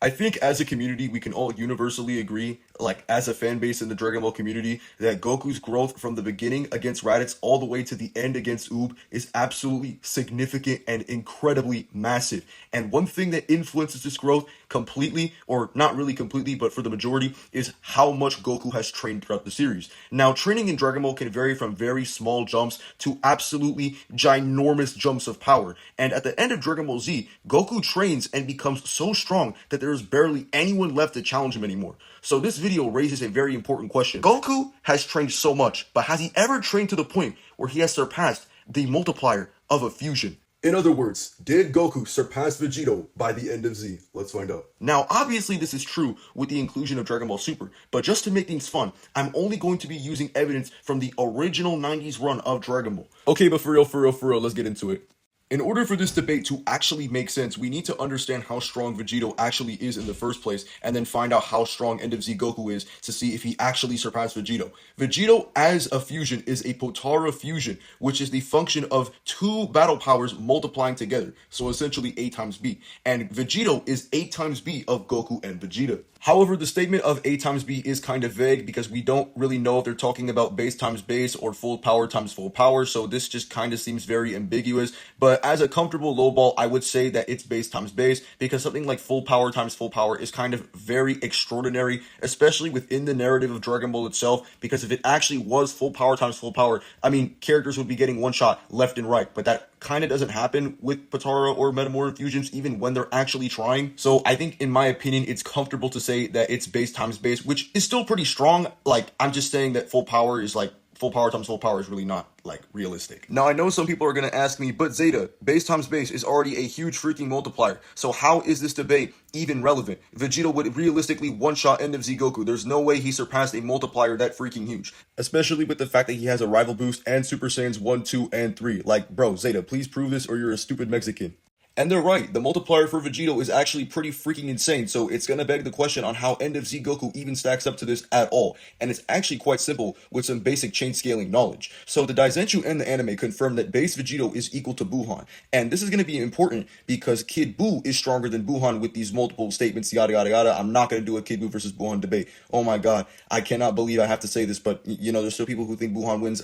I think as a community, we can all universally agree, like as a fan base in the Dragon Ball community, that Goku's growth from the beginning against Raditz all the way to the end against Oob is absolutely significant and incredibly massive. And one thing that influences this growth completely, or not really completely, but for the majority, is how much Goku has trained throughout the series. Now, training in Dragon Ball can vary from very small jumps to absolutely ginormous jumps of power. And at the end of Dragon Ball Z, Goku trains and becomes so strong that there is barely anyone left to challenge him anymore. So this video raises a very important question. Goku has trained so much, but has he ever trained to the point where he has surpassed the multiplier of a fusion? In other words, did Goku surpass Vegito by the end of Z? Let's find out. Now, obviously this is true with the inclusion of Dragon Ball Super, but just to make things fun, I'm only going to be using evidence from the original 90s run of Dragon Ball. Okay, but for real, let's get into it. In order for this debate to actually make sense, we need to understand how strong Vegito actually is in the first place, and then find out how strong End of Z Goku is to see if he actually surpassed Vegito. Vegito as a fusion is a Potara fusion, which is the function of two battle powers multiplying together, so essentially A times B. And Vegito is A times B of Goku and Vegeta. However, the statement of A times B is kind of vague because we don't really know if they're talking about base times base or full power times full power, so this just kind of seems very ambiguous. But as a comfortable lowball, I would say that it's base times base because something like full power times full power is kind of very extraordinary, especially within the narrative of Dragon Ball itself, because if it actually was full power times full power, I mean, characters would be getting one shot left and right, but that kind of doesn't happen with Potara or Metamorph fusions even when they're actually trying. So I think, in my opinion, it's comfortable to say that it's base times base, which is still pretty strong. Like, I'm just saying that full power is like, full power times full power is really not like realistic. Now, I know some people are going to ask me, but Zeta, base times base is already a huge freaking multiplier. So how is this debate even relevant? Vegeta would realistically one-shot End of Z Goku. There's no way he surpassed a multiplier that freaking huge. Especially with the fact that he has a rival boost and Super Saiyans 1, 2, and 3. Like, bro, Zeta, please prove this or you're a stupid Mexican. And they're right, the multiplier for Vegito is actually pretty freaking insane, so it's gonna beg the question on how End of Z Goku even stacks up to this at all. And it's actually quite simple with some basic chain scaling knowledge. So the Daizenshuu and the anime confirm that base Vegito is equal to Buhan. And this is gonna be important because Kid Buu is stronger than Buhan with these multiple statements, yada yada yada. I'm not gonna do a Kid Buu versus Buhan debate. Oh my god, I cannot believe I have to say this, but you know, there's still people who think Buhan wins.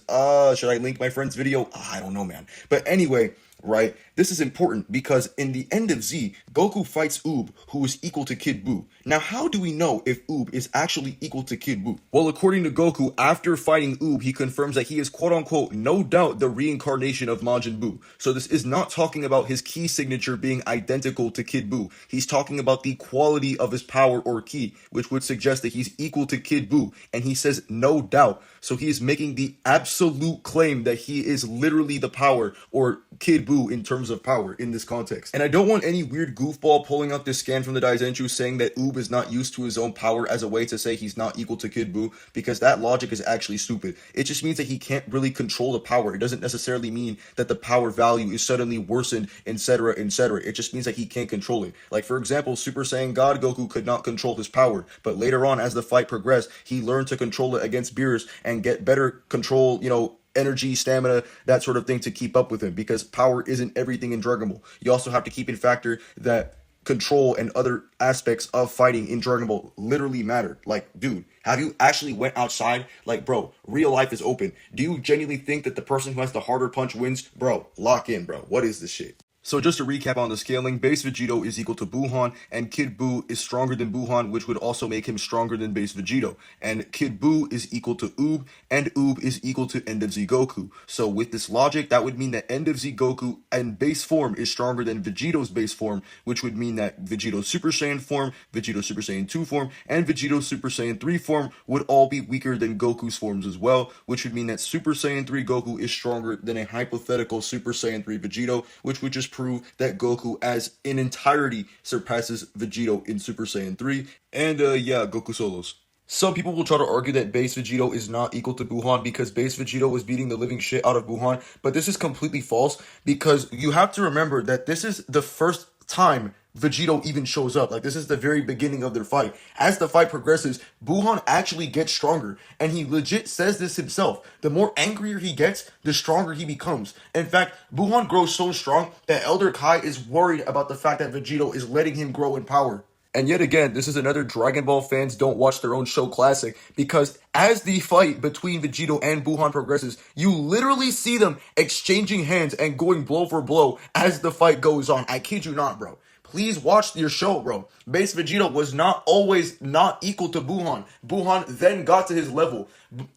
Should I link my friend's video? I don't know, man. But anyway, right? This is important because in the End of Z, Goku fights Oob, who is equal to Kid Buu. Now, how do we know if Oob is actually equal to Kid Buu? Well, according to Goku, after fighting Oob, he confirms that he is quote-unquote, no doubt, the reincarnation of Majin Buu. So this is not talking about his ki signature being identical to Kid Buu. He's talking about the quality of his power or ki, which would suggest that he's equal to Kid Buu. And he says no doubt. So he is making the absolute claim that he is literally the power, or Kid Buu in terms of power in this context. And I don't want any weird goofball pulling up this scan from the Daizenshuu saying that Oob is not used to his own power as a way to say he's not equal to Kid Buu, because that logic is actually stupid. It just means that he can't really control the power. It doesn't necessarily mean that the power value is suddenly worsened, etc., etc. It just means that he can't control it. Like, for example, Super Saiyan God Goku could not control his power, but later on as the fight progressed, he learned to control it against Beerus and get better control, you know, energy, stamina, that sort of thing to keep up with him, because power isn't everything in Dragon Ball. You also have to keep in factor that control and other aspects of fighting in Dragon Ball literally matter. Like, dude, have you actually went outside? Like, bro, real life is open. Do you genuinely think that the person who has the harder punch wins? Bro, lock in, bro. What is this shit? So just to recap on the scaling, base Vegito is equal to Buhan, and Kid Buu is stronger than Buhan, which would also make him stronger than base Vegito. And Kid Buu is equal to Oob, and Oob is equal to End of Z Goku. So with this logic, that would mean that End of Z Goku and base form is stronger than Vegito's base form, which would mean that Vegito's Super Saiyan form, Vegito's Super Saiyan 2 form, and Vegito's Super Saiyan 3 form would all be weaker than Goku's forms as well, which would mean that Super Saiyan 3 Goku is stronger than a hypothetical Super Saiyan 3 Vegito, which would just prove that Goku as in entirety surpasses Vegito in Super Saiyan 3, and yeah, Goku solos. Some people will try to argue that base Vegito is not equal to Buhan because base Vegito was beating the living shit out of Buhan, but this is completely false because you have to remember that this is the first time Vegito even shows up. Like, this is the very beginning of their fight. As the fight progresses, Buhan actually gets stronger, and he legit says this himself. The more angrier he gets, the stronger he becomes. In fact, Buhan grows so strong that Elder Kai is worried about the fact that Vegito is letting him grow in power. And yet again, this is another Dragon Ball fans don't watch their own show classic, because as the fight between Vegito and Buhan progresses, you literally see them exchanging hands and going blow for blow as the fight goes on. I kid you not, bro. Please watch your show, bro. Base Vegito was not always not equal to Buhan. Buhan then got to his level.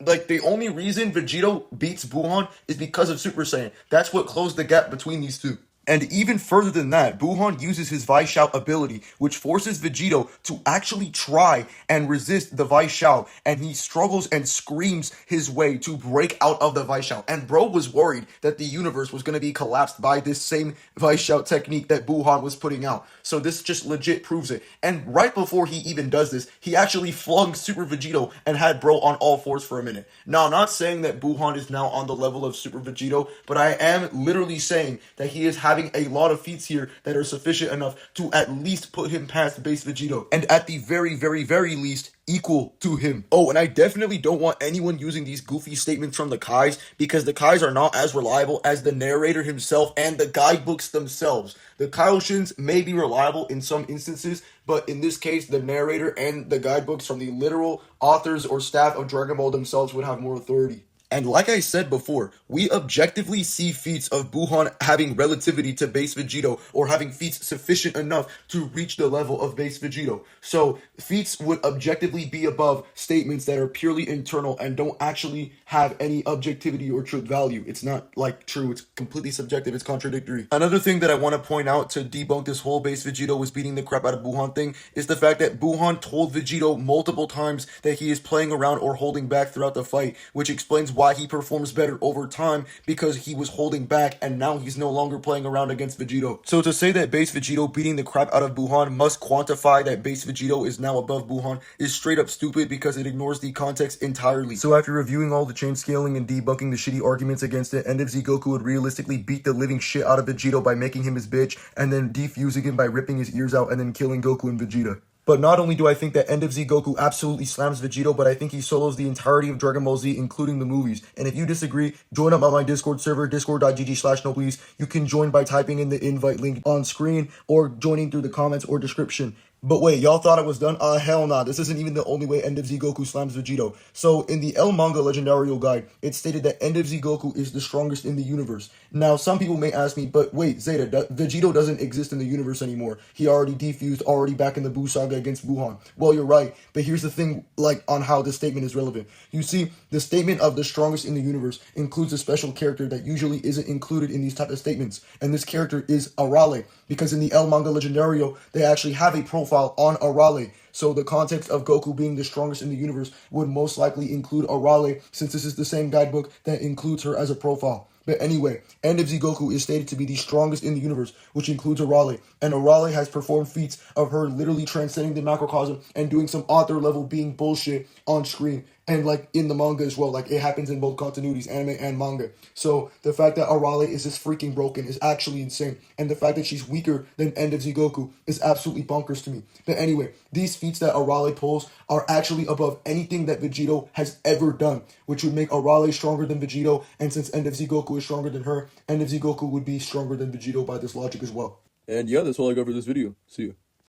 Like, the only reason Vegito beats Buhan is because of Super Saiyan. That's what closed the gap between these two. And even further than that, Buhan uses his Vice Shout ability, which forces Vegito to actually try and resist the Vice Shout, and he struggles and screams his way to break out of the Vice Shout. And bro was worried that the universe was going to be collapsed by this same Vice Shout technique that Buhan was putting out. So this just legit proves it. And right before he even does this, he actually flung Super Vegito and had bro on all fours for a minute. Now, I'm not saying that Buhan is now on the level of Super Vegito, but I am literally saying that he is having a lot of feats here that are sufficient enough to at least put him past base Vegito, and at the very, very, very least, equal to him. Oh, and I definitely don't want anyone using these goofy statements from the Kais, because the Kais are not as reliable as the narrator himself and the guidebooks themselves. The Kaioshins may be reliable in some instances, but in this case, the narrator and the guidebooks from the literal authors or staff of Dragon Ball themselves would have more authority. And like I said before, we objectively see feats of Buhan having relativity to base Vegito, or having feats sufficient enough to reach the level of base Vegito. So feats would objectively be above statements that are purely internal and don't actually have any objectivity or truth value. It's not like true, it's completely subjective, it's contradictory. Another thing that I want to point out to debunk this whole base Vegito was beating the crap out of Buhan thing is the fact that Buhan told Vegito multiple times that he is playing around or holding back throughout the fight, which explains why he performs better over time, because he was holding back and now he's no longer playing around against Vegito. So to say that base Vegito beating the crap out of Buhan must quantify that base Vegito is now above Buhan is straight up stupid, because it ignores the context entirely. So after reviewing all the chain scaling and debunking the shitty arguments against it, End of Z Goku would realistically beat the living shit out of Vegito by making him his bitch, and then defusing him by ripping his ears out and then killing Goku and Vegeta. But not only do I think that End of Z Goku absolutely slams Vegito, but I think he solos the entirety of Dragon Ball Z, including the movies. And if you disagree, join up on my Discord server, discord.gg/noblease. You can join by typing in the invite link on screen, or joining through the comments or description. But wait, y'all thought it was done? Hell nah. This isn't even the only way End of Z Goku slams Vegito. So, in the L Manga Legendario Guide, it stated that End of Z Goku is the strongest in the universe. Now, some people may ask me, but wait, Zeta, Vegito doesn't exist in the universe anymore. He already defused, already back in the Buu Saga against Buhan. Well, you're right, but here's the thing, like, on how this statement is relevant. You see, the statement of the strongest in the universe includes a special character that usually isn't included in these type of statements, and this character is Arale, because in the L Manga Legendario, they actually have a profile on Arale. So the context of Goku being the strongest in the universe would most likely include Arale, since this is the same guidebook that includes her as a profile. But anyway, End of Z Goku is stated to be the strongest in the universe, which includes Arale. And Arale has performed feats of her literally transcending the macrocosm and doing some author level being bullshit on screen. And like in the manga as well, like it happens in both continuities, anime and manga. So the fact that Arale is this freaking broken is actually insane. And the fact that she's weaker than End of Z Goku is absolutely bonkers to me. But anyway, these feats that Arale pulls are actually above anything that Vegito has ever done, which would make Arale stronger than Vegito. And since End of Z Goku is stronger than her, End of Z Goku would be stronger than Vegito by this logic as well. And yeah, that's all I got for this video. See you.